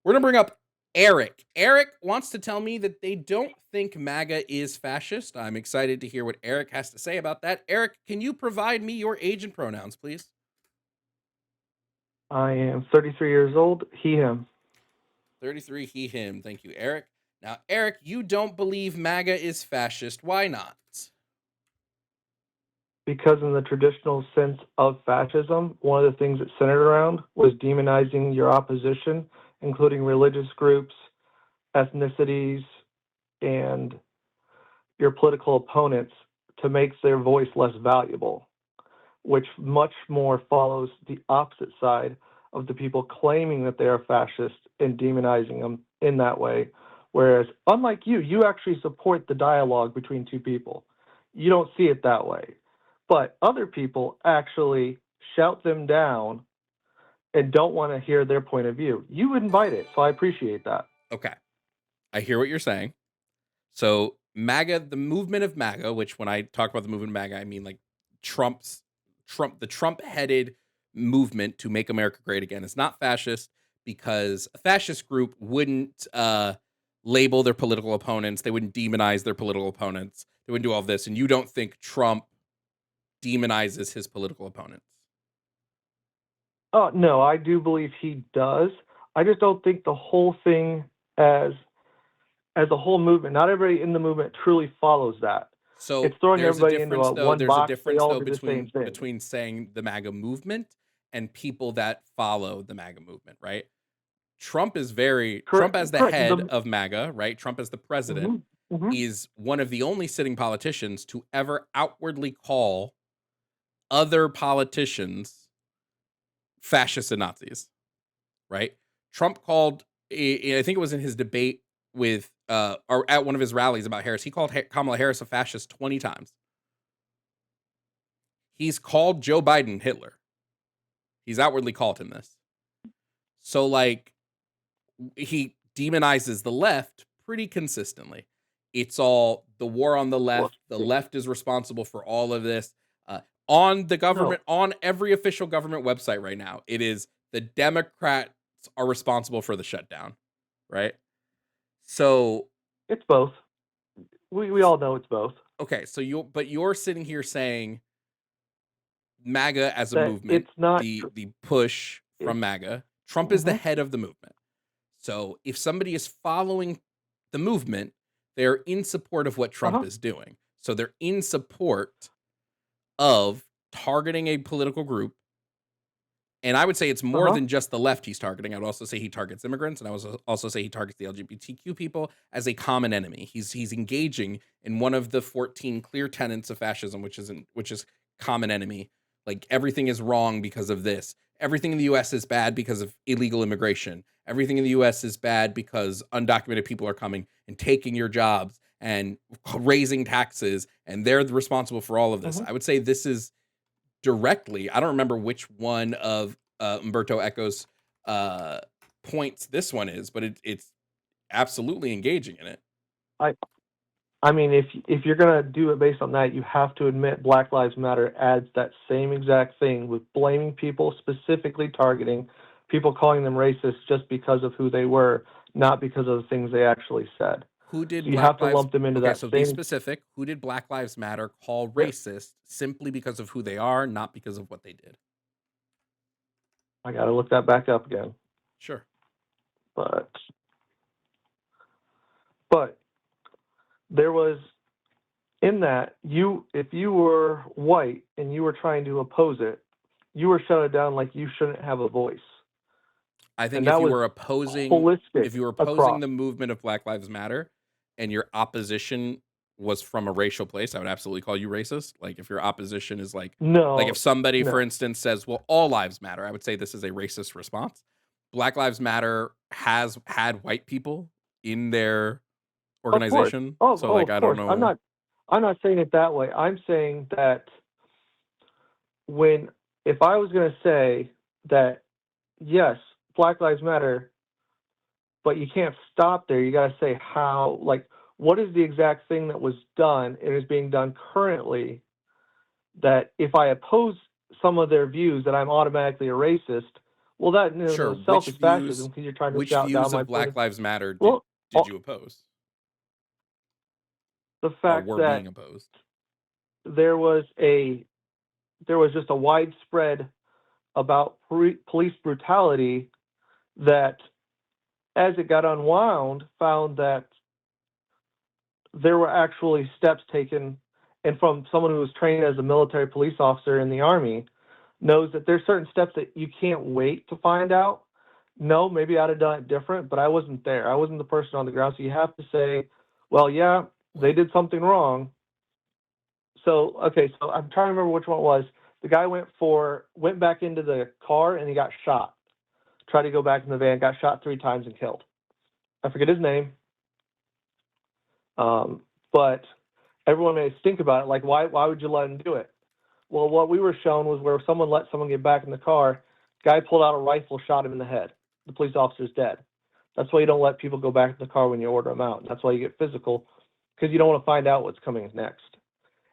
We're going to bring up Eric. Eric wants to tell me that they don't think MAGA is fascist. I'm excited to hear what Eric has to say about that. Eric, can you provide me your age and pronouns, please? I am 33 years old, he, him. 33, he, him. Thank you, Eric. Now, Eric, you don't believe MAGA is fascist. Why not? Because in the traditional sense of fascism, one of the things it centered around was demonizing your opposition, including religious groups, ethnicities, and your political opponents, to make their voice less valuable, which much more follows the opposite side of the people claiming that they are fascist and demonizing them in that way. Whereas, unlike you actually support the dialogue between two people. You don't see it that way. But other people actually shout them down and don't want to hear their point of view. You invite it, so I appreciate that. Okay. I hear what you're saying. So MAGA, the movement of MAGA, which when I talk about the movement of MAGA, I mean like the Trump-headed movement to make America great again. It's not fascist because a fascist group wouldn't label their political opponents. They wouldn't demonize their political opponents. They wouldn't do all of this. And you don't think Trump demonizes his political opponents? Oh, no, I do believe he does. I just don't think the whole thing as a whole movement, not everybody in the movement truly follows that. So it's throwing there's everybody a into difference, though. one There's box. a difference, they all though, do the same thing. between saying the MAGA movement and people that follow the MAGA movement, right? Trump is Trump as the head of MAGA, right? Trump as the president is one of the only sitting politicians to ever outwardly call other politicians fascists and Nazis, right? Trump called, I think it was in his debate with, or at one of his rallies about Harris, he called Kamala Harris a fascist 20 times. He's called Joe Biden Hitler. He's outwardly called him this. So, like, he demonizes the left pretty consistently. It's all the war on the left. The left is responsible for all of this. On the government, on every official government website right now, it is the Democrats are responsible for the shutdown, right? So it's both. We all know it's both. Okay, so you're sitting here saying MAGA as a movement, it's not the push from MAGA. Trump is the head of the movement. So if somebody is following the movement, they're in support of what Trump is doing. So they're in support of targeting a political group. And I would say it's more than just the left he's targeting. I would also say he targets immigrants, and I would also say he targets the LGBTQ people as a common enemy. He's engaging in one of the 14 clear tenets of fascism, which is common enemy. Like, everything is wrong because of this. Everything in the U.S. is bad because of illegal immigration. Everything in the U.S. is bad because undocumented people are coming and taking your jobs and raising taxes, and they're responsible for all of this. I would say this is directly, I don't remember which one of Umberto Eco's points this one is, but it's absolutely engaging in it. I mean, if you're gonna do it based on that, you have to admit Black Lives Matter adds that same exact thing with blaming people, specifically targeting people, calling them racist just because of who they were, not because of the things they actually said. Who did so you have to lump them into that? So be specific. Who did Black Lives Matter call racist simply because of who they are, not because of what they did? I got to look that back up again. Sure. But there was, in that, if you were white and you were trying to oppose it, you were shut down like you shouldn't have a voice. I think if you were opposing the movement of Black Lives Matter and your opposition was from a racial place, I would absolutely call you racist. Like, if your opposition is like if somebody, for instance, says, well, all lives matter, I would say this is a racist response. Black Lives Matter has had white people in their organization. I don't know. I'm not saying it that way. I'm saying that if I was going to say that, yes, Black Lives Matter, but you can't stop there. You got to say how, like, what is the exact thing that was done and is being done currently that if I oppose some of their views, that I'm automatically a racist. Well, that in and Sure. of itself is fascism because you're trying to Which shout down views my of point Black of. Lives Matter Well, did you oppose the or fact were that being opposed? there was just a widespread about police brutality that, as it got unwound, found that there were actually steps taken, and from someone who was trained as a military police officer in the Army, knows that there's certain steps that you can't wait to find out. No, maybe I'd have done it different, but I wasn't there. I wasn't the person on the ground. So you have to say, well, yeah, they did something wrong. So, okay, so I'm trying to remember which one it was. The guy went back into the car and he got shot. Tried to go back in the van, got shot 3 times and killed. I forget his name. But everyone may think about it, like, why would you let him do it? Well, what we were shown was where someone let someone get back in the car, guy pulled out a rifle, shot him in the head. The police officer's dead. That's why you don't let people go back in the car when you order them out. That's why you get physical, because you don't want to find out what's coming next.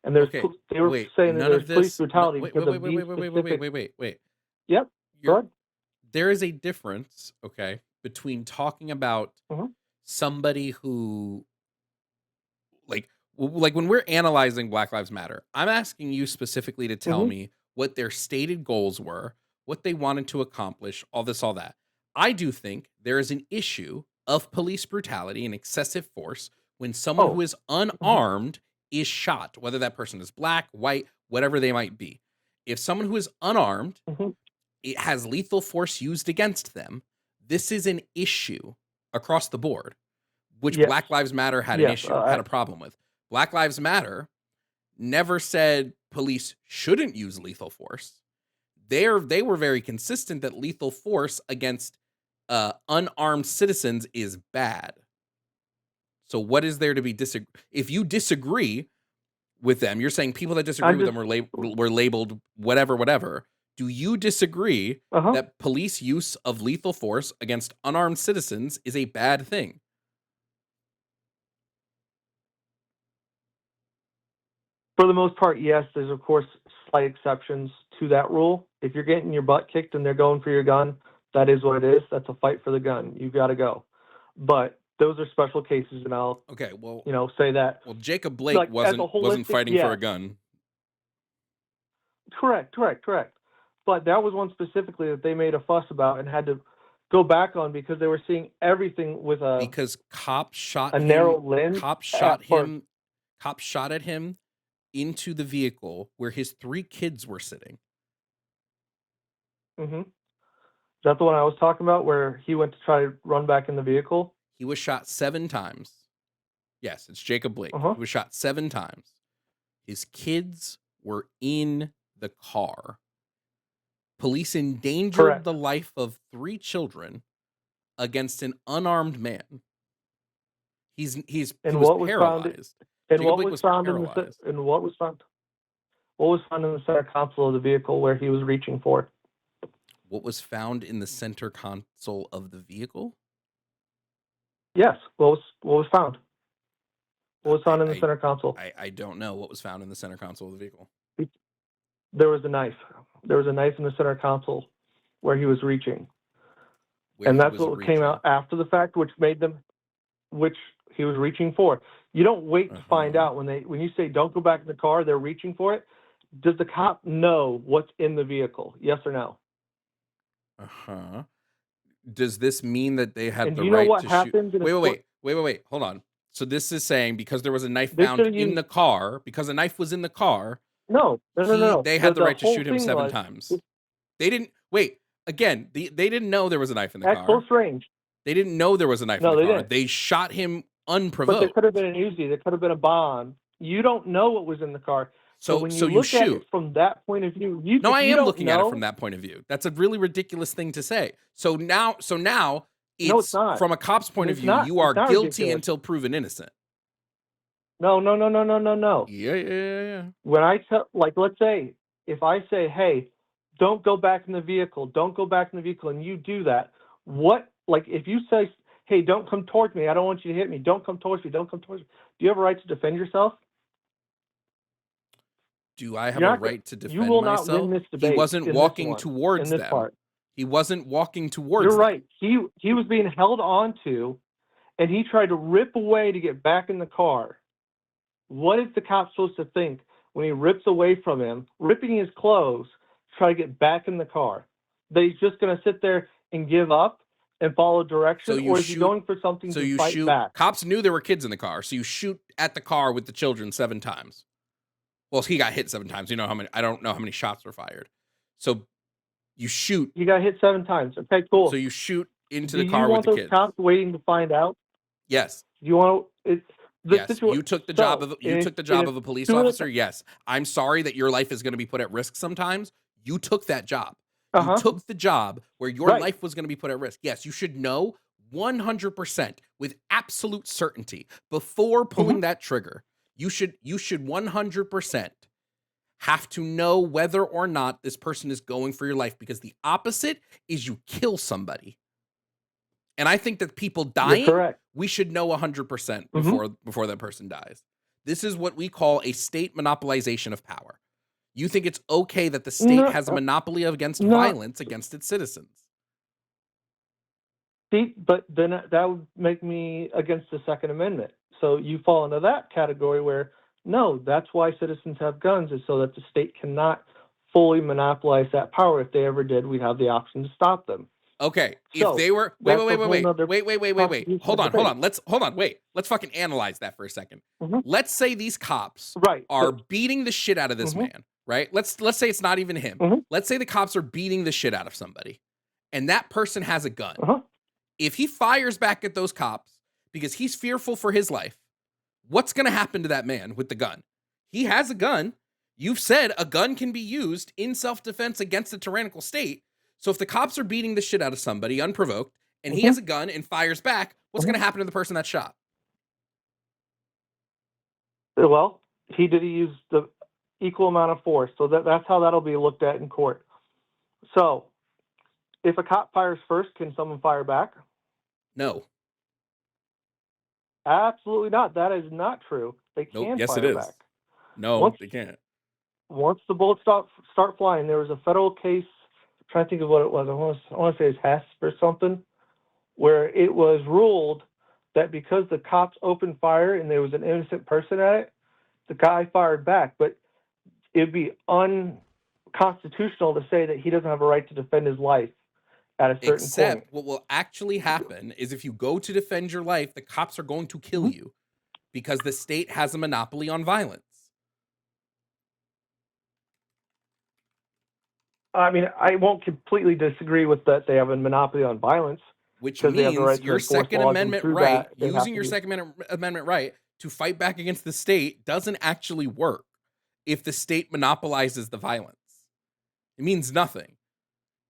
And Okay, they were wait. saying that None there's of police this. brutality Wait, because wait, wait, of wait, these wait, wait, wait, wait, specific. wait, wait, wait. Yep. Go You're ahead. there is a difference, okay, between talking about Mhm. somebody who like when we're analyzing Black Lives Matter, I'm asking you specifically to tell Mhm. me what their stated goals were, what they wanted to accomplish, all this, all that. I do think there is an issue of police brutality and excessive force when someone who Oh. is Mhm. unarmed is shot, whether that person is black, white, whatever they might be. If someone who is unarmed, Mhm. it has lethal force used against them, this is an issue across the board, which Yes. Black Lives Matter Yes. had a problem with. Black Lives Matter never said police shouldn't use lethal force. They were very consistent that lethal force against unarmed citizens is bad. So what is there to be disagree? If you disagree with them, you're saying people that disagree I'm with just. them were labeled whatever, whatever. Do you disagree Uh huh. that police use of lethal force against unarmed citizens is a bad thing? For the most part, yes. There's of course slight exceptions to that rule. If you're getting your butt kicked and they're going for your gun, that is what it is. That's a fight for the gun. You got to go. But those are special cases, and I'll Okay, well, say that, Jacob Blake like, as a wasn't holistic, fighting for a yes, gun correct. But that was one specifically that they made a fuss about and had to go back on because they were seeing everything with because a narrow lens cops at shot first. him, cops shot at him into the vehicle where his 3 kids were sitting. Is that the one I was talking about where he went to try to run back in the vehicle? He was shot 7 times. Yes, it's Jacob Blake. Uh huh. He was shot 7 times. His kids were in the car. Police endangered Correct. the life of 3 children against an unarmed man. He And was what was found? paralyzed. And Jacob what Blake was was found in the paralyzed. and what was found? What was found in the center console of the vehicle where he was reaching for? What was found in the center console of the vehicle? Yes. What was found? What was I found in the I center console? I don't know what was found in the center console of the vehicle. There was a knife. There was a knife in the center console where he was reaching, Where and he that's was what came reaching. out after the fact, which he was reaching for. You don't wait to find Uh-huh. out when you say don't go back in the car. They're reaching for it. Does the cop know what's in the vehicle? Yes or no? Uh-huh. Does this mean that they had And do the you know right what to shoot? happens in a Wait, wait, split? wait. Wait, wait, wait. Hold on. So this is saying because there was a knife They should found have in used. the car, because a knife was in the car, No, no, no, no, no. they had the The right to whole shoot him thing 7 was times. They didn't wait. Again, they didn't know there was a knife in the at car. close range. They didn't know there was a knife in No, the they car. didn't. They shot him But there could have unprovoked. been an Uzi. There could have been a bomb. You don't know what was in the car. So when So you you look at it shoot. from that point of view, No, if I you am don't looking at it from know, that point of view. That's a really ridiculous thing to say. So now no, it's it's not. from a cop's point of It's view, not. you It's are not guilty ridiculous. until proven innocent. No, no, no, no, no, no, no. Yeah, yeah, yeah, yeah. When I tell, like, let's say, if I say, hey, don't go back in the vehicle, don't go back in the vehicle, and you do that, like, if you say, hey, don't come towards me, I don't want you to hit me, don't come towards me, don't come towards me, do you have a right to defend yourself? Do I have You're a not. right to You defend will not win myself? this He debate wasn't in this walking one. In towards this them. part, He wasn't walking you're towards them. right. He was being held onto, and he tried to rip away to get back in the car. What is the cop supposed to think when he rips away from him, ripping his clothes, to try to get back in the car? That he's just going to sit there and give up and follow So direction, you or is he shoot. going for something So to you fight shoot. back? Cops knew there were kids in the car, so you shoot at the car with the children 7 times. Well, he got hit 7 times. You know how many? I don't know how many shots were fired. So you shoot. He got hit 7 times. Okay, So cool. you shoot into Do the you car with want the those kids. cops waiting to find out? Yes. Do you want it's the Yes. situation? You took the job of if a police 2 of officer. Yes. I'm sorry that your life is going to be put at risk sometimes. You took that job. You uh-huh, took the job where your right. life was going to be put at risk. Yes, you should know 100% with absolute certainty before pulling Mhm. that trigger. You should 100% have to know whether or not this person is going for your life, because the opposite is you kill somebody. And I think that people You're dying, correct. we should know 100% Mhm. before that person dies. This is what we call a state monopolization of power. You think it's okay that the state Not has a monopoly against not violence against its citizens. see, but then that would make me against the Second Amendment. So you fall into that category where no, that's why citizens have guns, is so that the state cannot fully monopolize that power. If they ever did, we'd have the option to stop them. Okay, if So they were that's a whole nother wait. Hold on. constitutional debate. Let's fucking analyze that for a second. Mhm. Let's say these cops Right. are So, beating the shit out of this mhm, man, right? Let's say it's not even him. mhm, Let's say the cops are beating the shit out of somebody and that person has a gun. uh-huh. If he fires back at those cops because he's fearful for his life, what's going to happen to that man with the gun? He has a gun. You've said a gun can be used in self-defense against a tyrannical state. So if the cops are beating the shit out of somebody unprovoked and he Mhm, has a gun and fires back, what's going mhm. to happen to the person that's shot? Well, he did use the equal amount of force, so that's how that'll be looked at in court. So, if a cop fires first, can someone fire back? No. Absolutely not. That is not true. They Nope. can Yes, it fire is. back. No, Once they can't. once the bullets start flying, there was a federal case. I'm trying to think of what it was. I want to say it's HASP or something, where it was ruled that because the cops opened fire and there was an innocent person at it, the guy fired back. But it'd be unconstitutional to say that he doesn't have a right to defend his life at a certain point. Except what will actually happen is if you go to defend your life, the cops are going to kill Mhm. you because the state has a monopoly on violence. I mean, I won't completely disagree with that they have a monopoly on violence Which because they have the means right to your enforce Second laws, and Amendment through right, that, they have using to your be. Second Amendment right to fight back against the state doesn't actually work if the state monopolizes the violence. It means nothing.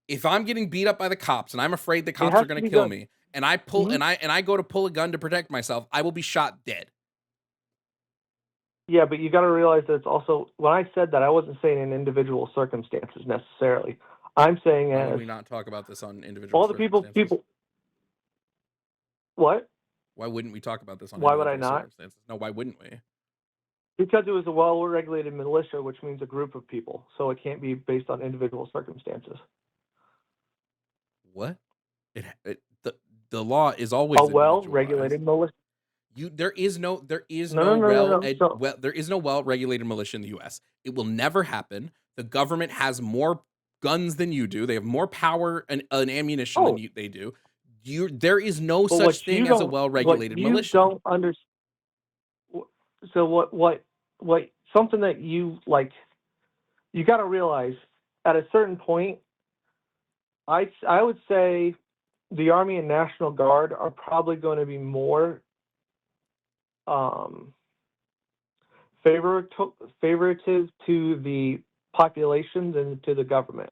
If I'm getting beat up by the cops and I'm afraid the It cops has are to going to be kill done. me and I pull Mhm. and I go to pull a gun to protect myself, I will be shot dead. Yeah, but you got to realize that it's also, when I said that, I wasn't saying in individual circumstances necessarily. I'm saying Why would as we not talk about this on individual all the circumstances? what? Why wouldn't we talk about this on Why would I individual not? circumstances? No, why wouldn't we? Because it was a well-regulated militia, which means a group of people, so it can't be based on individual circumstances. What? The law is A always individualized. well-regulated militia. There is no No. So, there is no well-regulated militia in the US. It will never happen. The government has more guns than you do. They have more power and ammunition than oh, they do. There is no but such thing as a well-regulated militia. don't understand. So what? Something that you like. You got to realize at a certain point, I would say the Army and National Guard are probably going to be more um, favoritive to the population than to the government.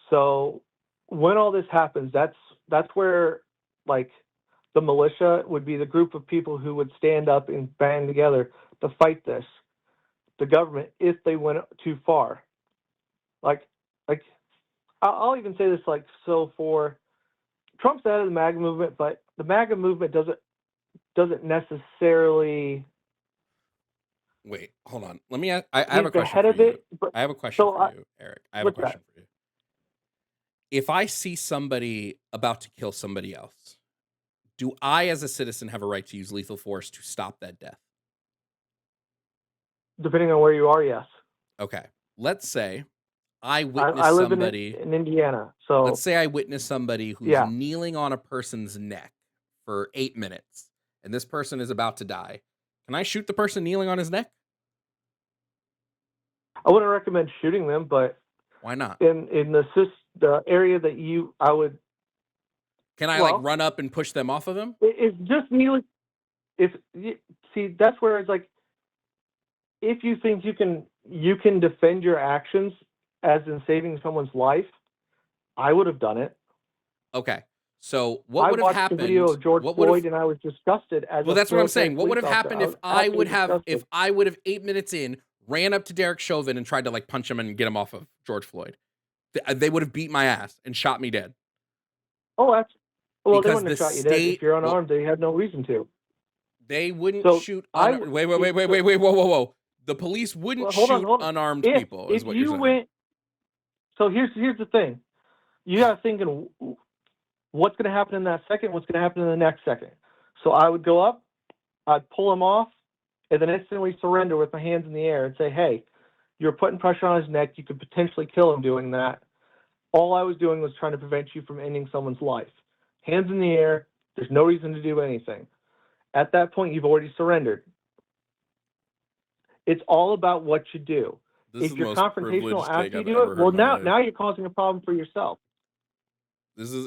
So when all this happens, that's where like the militia would be the group of people who would stand up and band together to fight the government if they went too far. Like like I'll even say this, like, so for Trump's out of the MAGA movement, but the MAGA movement doesn't necessarily Wait, hold on. Let me I have He's a the question head for of you. it. But I have a question so for you, Eric. I have a what's that? question for you. If I see somebody about to kill somebody else, do I as a citizen have a right to use lethal force to stop that death? Depending on where you are, yes. Okay. Let's say I I witness live in somebody, Indiana, let's so say I witness somebody who's yeah. kneeling on a person's neck for 8 minutes and this person is about to die. Can I shoot the person kneeling on his neck? I wouldn't recommend shooting them, but Why not? in the area that I would, Can I like well, run up and push them off of him? it's just kneeling. See, that's where it's like, if you think you can defend your actions as in saving someone's life, I would have done it. Okay. So what I would have watched the video happened? of George What would have Floyd, and I was disgusted as Well, a that's what I'm military saying. What would police have officer. happened I if was absolutely if disgusted. I would have 8 minutes in, ran up to Derek Chauvin and tried to like punch him and get him off of George Floyd? They would have beat my ass and shot me dead Oh, that's well, they because wouldn't the have shot you dead if state, you're well, unarmed. They had no reason to. they wouldn't So shoot I un w- wait, wait, it, wait, wait, so wait, wait, whoa. The police wouldn't well, shoot hold on. unarmed people, is If what you're you saying. went, so here's the thing. You got to think in what's going to happen in that second. What's going to happen in the next second? So I would go up, I'd pull him off, and then instantly surrender with my hands in the air and say, "Hey, you're putting pressure on his neck. You could potentially kill him doing that. All I was doing was trying to prevent you from ending someone's life. Hands in the air. There's no reason to do anything. At that point, you've already surrendered. It's all about what you do. This is If the you're most confrontational privileged thing after you I've do ever it, heard well, in my now life. you're causing a problem for yourself.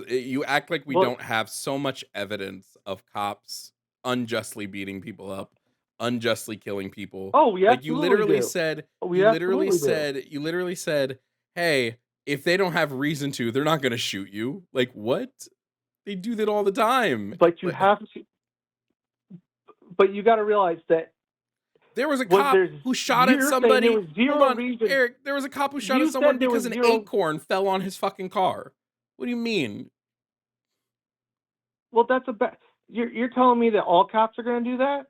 You act like we Well, don't have so much evidence of cops unjustly beating people up, unjustly killing people. oh, we Like you absolutely literally do. said, We absolutely do. "Hey, if they don't have reason to, they're not going to shoot you." Like what? They do that all the time. But you Like have to. But you got to realize that there was a was cop there's who shot at you're saying there somebody. was Hold zero on, reason. Eric, there was a cop who shot at You someone said there was because an zero. acorn fell on his fucking car. What do you mean? Well, that's a bad. You're telling me that all cops are going to do that?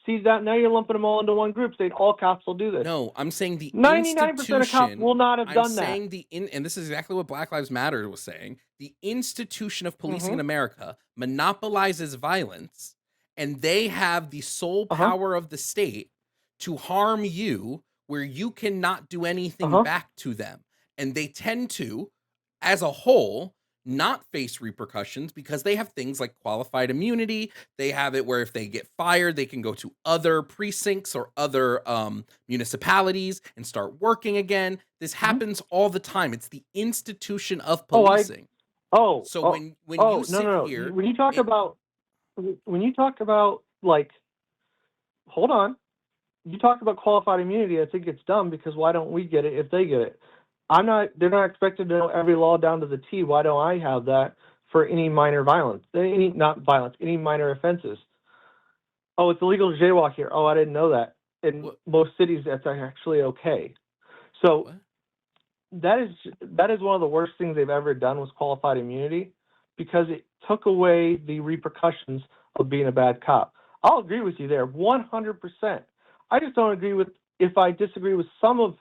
See that now you're lumping them all into one group, saying all cops will do this. No, I'm saying the 99% of cops institution. will not have I'm done that. saying and this is exactly what Black Lives Matter was saying. The institution of policing Mm-hmm. in America monopolizes violence, and they have the sole Uh huh. power of the state to harm you where you cannot do Uh anything huh. back to them. And they tend to, as a whole, not face repercussions because they have things like qualified immunity. They have it where if they get fired, they can go to other precincts or other municipalities and start working again. This Mm-hmm. happens all the time. It's the institution of Oh, policing. oh, So oh, when you oh, no, sit no, no. here, When you talk about like, hold on, you talk about qualified immunity. I think it's dumb because why don't we get it if they get it? I'm not. They're not expected to know every law down to the T. Why don't I have that for any minor violence? Not violence, any minor offenses. Oh, it's illegal to jaywalk here. Oh, I didn't know that. In what most cities, that's actually okay. So what? that is one of the worst things they've ever done was qualified immunity because it took away the repercussions of being a bad cop. I'll agree with you there 100%. I just don't agree with if I disagree with some of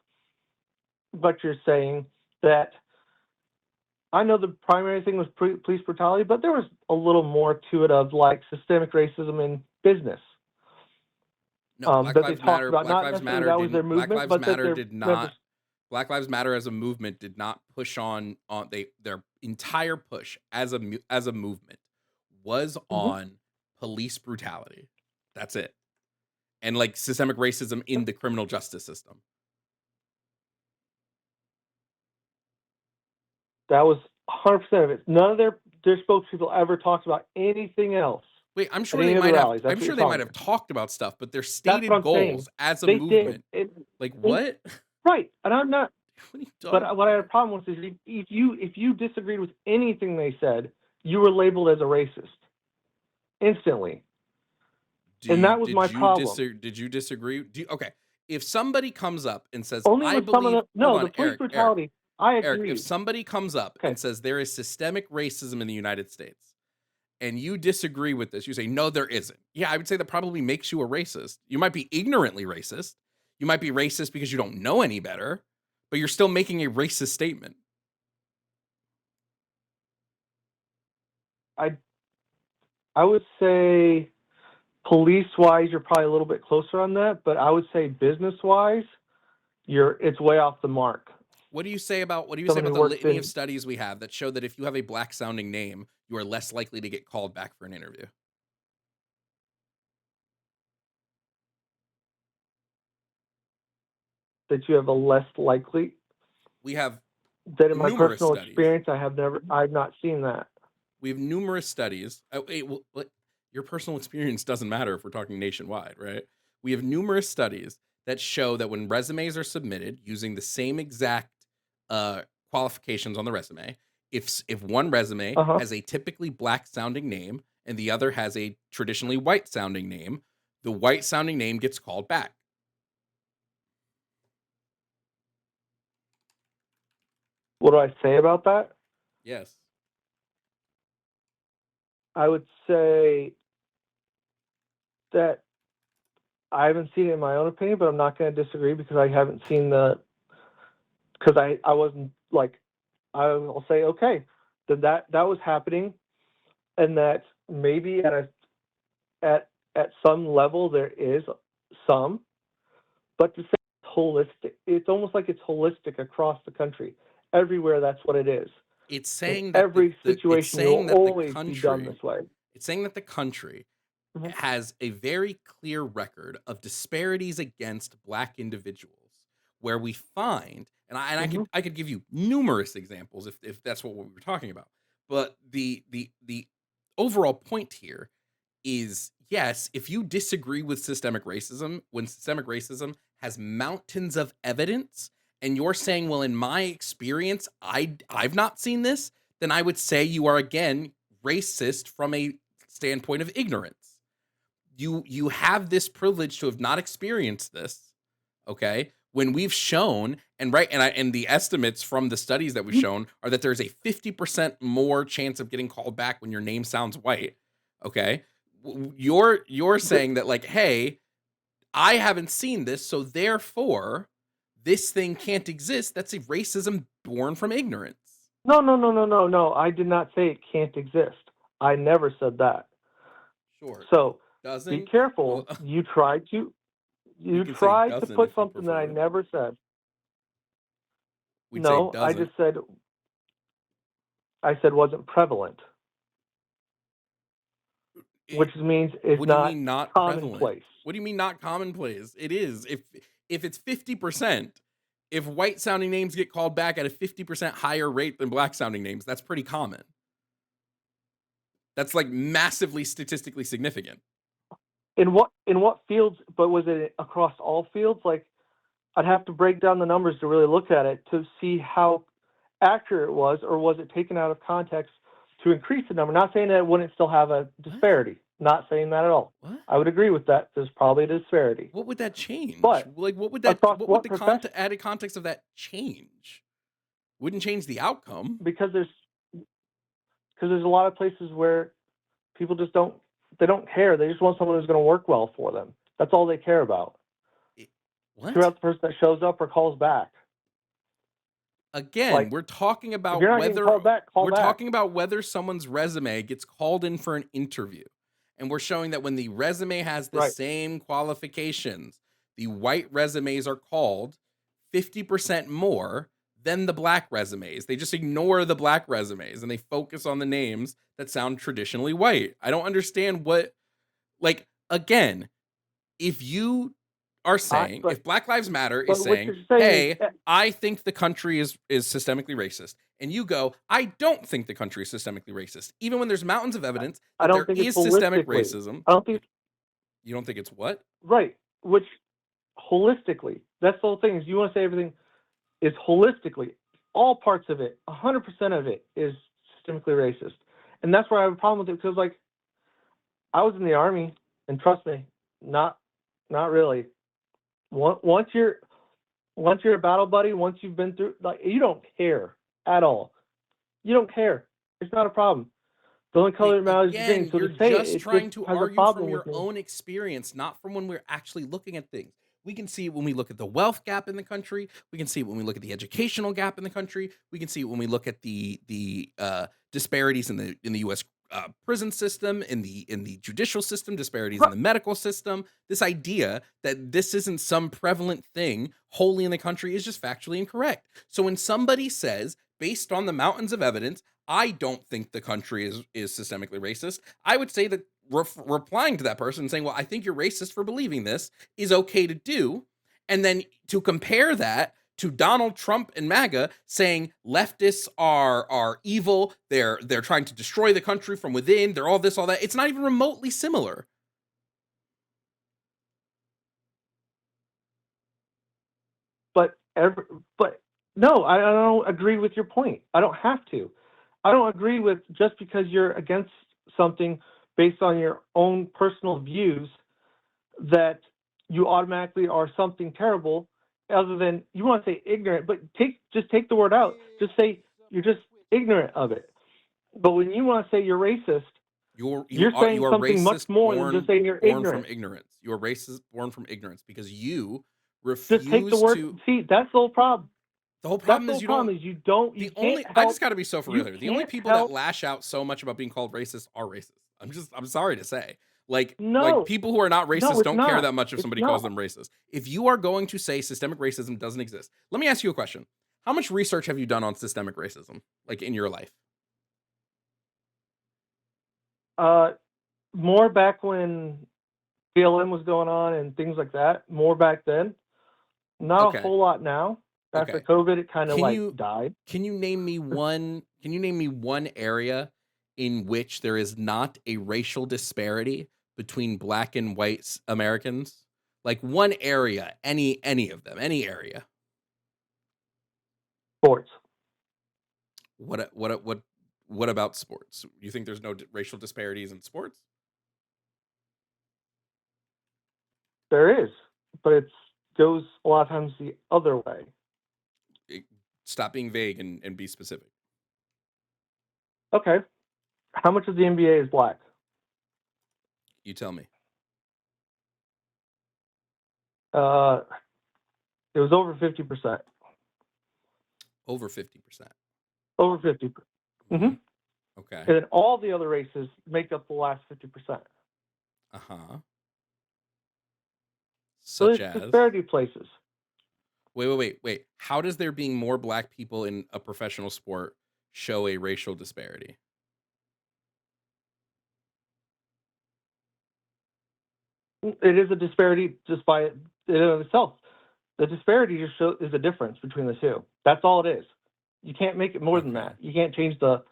what you're saying that I know the primary thing was police brutality, but there was a little more to it of like systemic racism in business No, that they talked about. Black Not Lives necessarily Matter that was their didn't Black movement, Lives but that Matter their did members. not Black Lives Matter as a movement did not push on their entire push as as a movement was Mhm. on police brutality. That's it. And like systemic racism in the criminal justice system. That was 100% of it. None of their spokespeople ever talked about anything else Wait, at any of the rallies. That's I'm what you're sure they might telling me. have talked about stuff, but their That's what stated I'm saying. goals as a They did. movement. Like And- what? right, and I'm not. What are you talking But what I had a about? problem with is if you disagreed with anything they said, you were labeled as a racist instantly, and that was my problem. Did you disagree? Okay. If somebody comes up and says, Only I with some of believe, the hold no, the on, police brutality. I Eric, if agree. somebody comes up Okay, and says there is systemic racism in the United States and you disagree with this, you say, no, there isn't. Yeah, I would say that probably makes you a racist. You might be ignorantly racist, You might be racist because you don't know any better, but you're still making a racist statement. I would say police-wise, you're probably a little bit closer on that, but I would say business-wise, it's way off the mark. What do you say about Someone who the works litany of in studies we have that show that if you have a black sounding name, you are less likely to get called back for an interview? that you have a less likely We have that in my numerous personal studies. experience, I've not seen that. We have numerous studies. Your personal experience doesn't matter if we're talking nationwide, right? We have numerous studies that show that when resumes are submitted using the same exact qualifications on the resume, if one resume Uh-huh. has a typically black sounding name and the other has a traditionally white sounding name, the white sounding name gets called back. What do I say about that? Yes. I would say that I haven't seen it in my own opinion, but I'm not going to disagree because I haven't seen because I wasn't like, I'll say, okay, that was happening, and that maybe at some level there is some, but to say it's holistic, it's almost like it's holistic across the country. Everywhere, that's what it is. It's In saying that every it's situation, it saying will that the always be done country this way. it's saying that the country Mhm. has a very clear record of disparities against black individuals where we find, and Mhm. I could give you numerous examples if that's what we were talking about, but the overall point here is, yes, if you disagree with systemic racism, when systemic racism has mountains of evidence and you're saying, well, in my experience I've not seen this, then I would say you are again racist from a standpoint of ignorance. You have this privilege to have not experienced this, okay? When we've shown, and the estimates from the studies that we've shown are that there's a 50% more chance of getting called back when your name sounds white, okay? You're But saying that, like, hey, I haven't seen this, so therefore this thing can't exist. That's a racism born from ignorance. no. I did not say it can't exist. I never said that. Sure. So be Doesn't? Well, careful. we You can say tried to doesn't put if you something that I prefer. never said. We'd say No, I doesn't. just said I said wasn't prevalent, It, which means is what do you not mean not prevalent? commonplace. What do you mean not commonplace? It is. If it's 50%, if white sounding names get called back at a 50% higher rate than black sounding names, that's pretty common. That's like massively statistically significant. In what fields? But was it across all fields? Like I'd have to break down the numbers to really look at it to see how accurate it was, or was it taken out of context to increase the number? Not saying that it wouldn't still have a disparity. Not saying that at all. What? I would agree with that. There's probably a disparity. What would that change? But Like, across what would what the profession? added context of that change? Wouldn't change the outcome. Because there's a lot of places where people just don't care. They just want someone who's going to work well for them. That's all they care about. What? Care about the person that shows up or calls back. Again, Like, we're talking if about you're not getting called back, call back. talking about whether someone's resume gets called in for an interview. And we're showing that when the resume has the Right. same qualifications, the white resumes are called 50% more than the black resumes. They just ignore the black resumes and they focus on the names that sound traditionally white. I don't understand like, again, if you are saying, But if Black Lives Matter is but what saying, you're saying is, hey, I think the country is systemically racist, and you go, I don't think the country is systemically racist, even when there's mountains of evidence I that don't there think it's is systemic holistically. racism. I don't think You don't think it's what? right. Which holistically, that's the whole thing. Is you want to say everything is holistically, all parts of it, 100% of it is systemically racist, and that's where I have a problem with it because, like, I was in the army, and trust me, not really. Once you're a battle buddy, once you've been through, like, you don't care at all. You don't care. It's not a problem. The only color that matters is green. Again, So you're to say just it just trying to has a argue from problem your with me. own experience, not from when we're actually looking at things. We can see it when we look at the wealth gap in the country. We can see it when we look at the educational gap in the country. We can see it when we look at the disparities in the U.S. Prison system, in the judicial system, disparities in the medical system. This idea that this isn't some prevalent thing wholly in the country is just factually incorrect. So when somebody says, based on the mountains of evidence, I don't think the country is systemically racist, I would say that replying to that person and saying, well, I think you're racist for believing this is okay to do. And then to compare that to Donald Trump and MAGA saying leftists are evil, they're trying to destroy the country from within, they're all this, all that. It's not even remotely similar. But no, I don't agree with your point. I don't have to. I don't agree with just because you're against something based on your own personal views that you automatically are something terrible. Other than you want to say ignorant, but just take the word out. Just say you're just ignorant of it. But when you want to say you're racist, You you're are saying something much racist more than just saying you're born from ignorant. ignorance. You're racist born from ignorance because you Just take the refuse word. to. See, that's the whole problem. The whole That's problem the is whole you don't. problem is you don't. You The can't only I just help. got to be so for real You here. The only can't people that help. lash out so much about being called racist are racist. I'm sorry to say. Like No, people who are not no, racist it's don't care not. that much if It's somebody calls not. them racist. If you are going to say systemic racism doesn't exist, let me ask you a question. How much research have you done on systemic racism, like in your life? More back when BLM was going on and things like that. More back then. Not a Okay. whole lot now. After Okay. COVID, it kind of Can like you died. can you name me one area in which there is not a racial disparity between black and white Americans? Like one area, any of them, any area. Sports. What about sports? You think there's no racial disparities in sports? There is, but it goes a lot of times the other way. It- Stop being vague and be specific. Okay. How much of the NBA is black? You tell me. Uh, it was over 50%. Over 50%. Over 50. Hmm. Mm-hmm. Okay. And then all the other races make up the last 50%. Uh-huh. So Such there's as. disparity places. Wait. How does there being more black people in a professional sport show a racial disparity? It is a disparity just by it in and of itself. The disparity just is a difference between the two. That's all it is. You can't make it more than Okay. that. You can't change the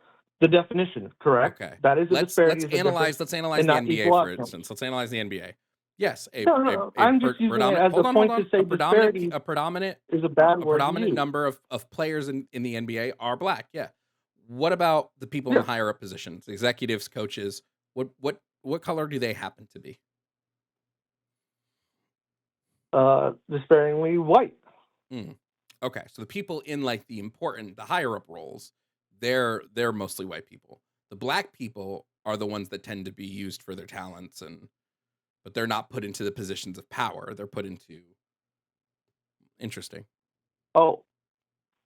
definition. Correct. Okay. That is a disparity. Is a difference Let's analyze and the not NBA equal for outcomes. instance. Let's analyze the NBA. Yes, No. I'm just using it predominant as a hold point to on. say disparity is a bad A word to predominant use. number of players in the NBA are black. Yeah. What about the people in Yeah. higher up positions, executives, coaches? What color do they happen to be? Despairingly white. Hmm. Okay, so the people in like the higher up roles, they're mostly white people. The black people are the ones that tend to be used for their talents but they're not put into the positions of power. They're put into interesting. Oh,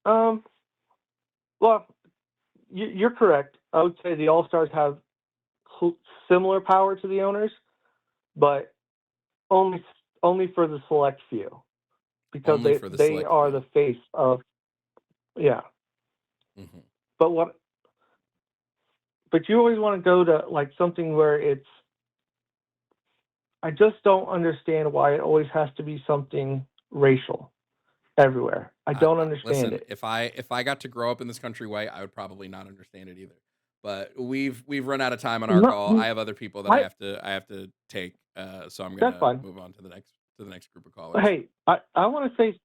um, well, you're correct. I would say the All Stars have similar power to the owners, but only only for the select few because Only for the they select are few. the face of yeah. Hmm. But what? But you always want to go to like something where it's. I just don't understand why it always has to be something racial everywhere. I don't understand Listen, it. if I got to grow up in this country white, I would probably not understand it either. But we've run out of time on our No, call. I have other people that I I have to take. So I'm that's gonna fine. move on to the next group of But callers. hey, I want to say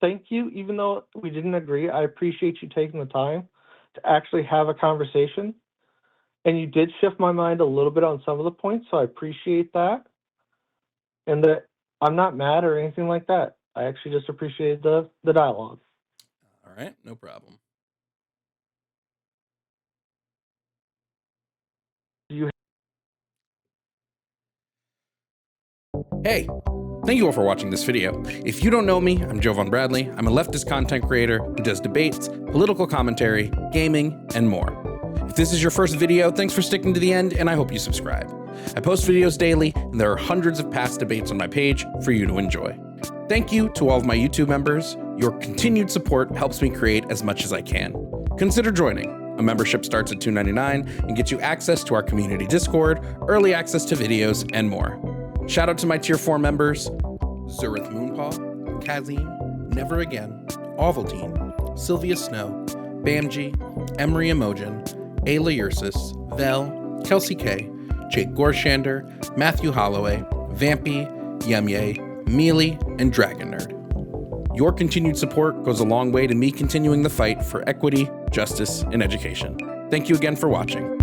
thank you, even though we didn't agree. I appreciate you taking the time to actually have a conversation. And you did shift my mind a little bit on some of the points, so I appreciate that. And that I'm not mad or anything like that. I actually just appreciate the dialogue. All right, no problem. You Hey, Thank you all for watching this video. If you don't know me, I'm Jovan Bradley. I'm a leftist content creator who does debates, political commentary, gaming, and more. If this is your first video, thanks for sticking to the end, and I hope you subscribe. I post videos daily, and there are hundreds of past debates on my page for you to enjoy. Thank you to all of my YouTube members. Your continued support helps me create as much as I can. Consider joining. A membership starts at $2.99 and gets you access to our community Discord, early access to videos, and more. Shout out to my Tier 4 members, Zurith Moonpaw, Kazim, Never Again, Ovaltine, Sylvia Snow, Bamji, Emery Emojin, Ayla Ursus, Vel, Kelsey K, Jake Gorshander, Matthew Holloway, Vampy, Yemye, Mealy, and Dragon Nerd. Your continued support goes a long way to me continuing the fight for equity, justice, and education. Thank you again for watching.